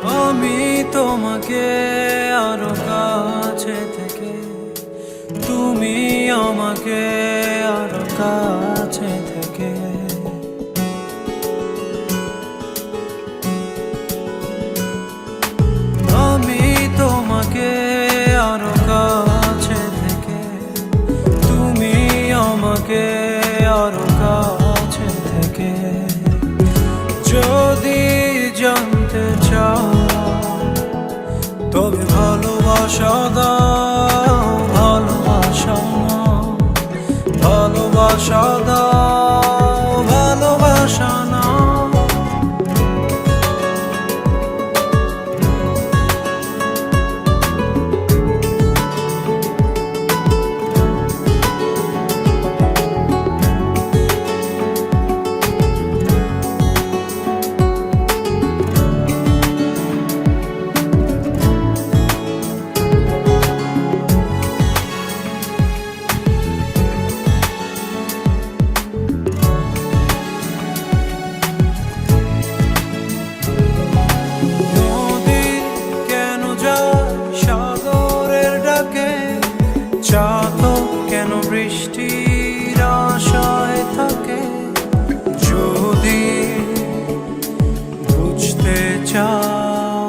আমি তোমাকে আরো কাছে থেকে, তুমি আমাকে আরো কাছে থেকে। আমি তোমাকে আরো কাছে থেকে, তুমি আমাকে আরো কাছে থেকে। যদি জানতে চাও তবে ভালোবাসা দাও, ভালোবাসা নাও, ভালোবাসা দাও, ভালোবাসা নাও। চাতক কেন বৃষ্টির আশায় থাকে? যদি বুঝতে চাও,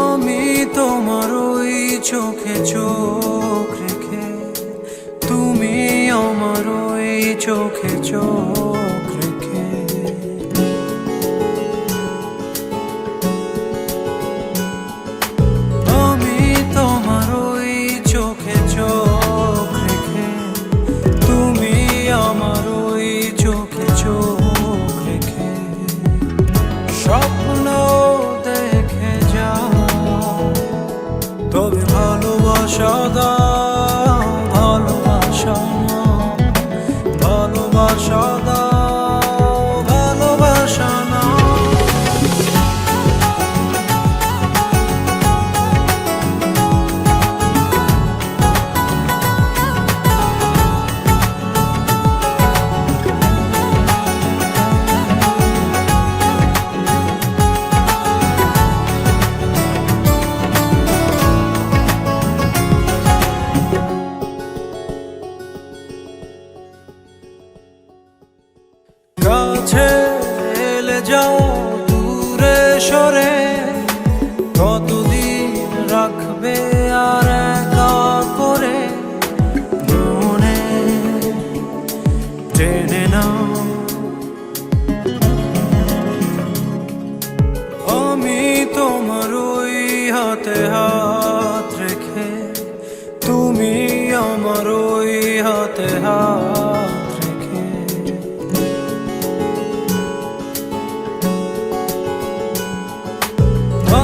আমি তোমার ওই চোখে চোখ রেখে, তুমি আমার ওই চোখে চোখ রেখে। স্বপ্ন দেখে যাও, তবে ভালোবাসা দাও, ভালোবাসা নাও, ভালোবাসা দাও, ভালোবাসা নাও। কাছে এলে যাও, দূরে সরে কতদিন রাখবে আর একা করে? মনে টেনে নাও, আমি তোমার ওই হাতে হাত রেখে, তুমি আমার ওই হাতে হাত রেখে।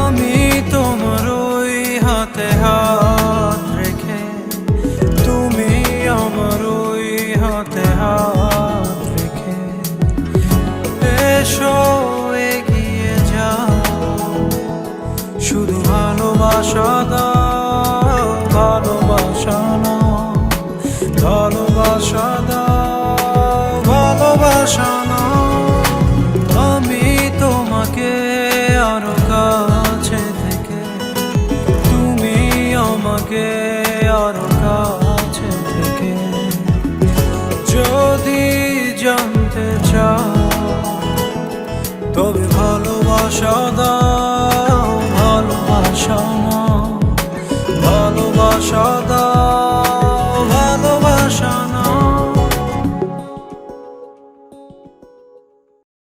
আমি তোমার ওই হাতে হাত রেখে, তুমি আমার ওই হাতে হাত রেখে। এসো এগিয়ে যাও, শুধু ভালোবাসা দাও, ভালোবাসা নাও, ভালোবাসা দাও, ভালোবাসা নাও। আমি তোমাকে আরো কাছে থেকে, তুমি আমাকে আরো কাছে থেকে। যদি জানতে চাও তবে ভালোবাসা দাও, ভালোবাসা নাও, ভালোবাসা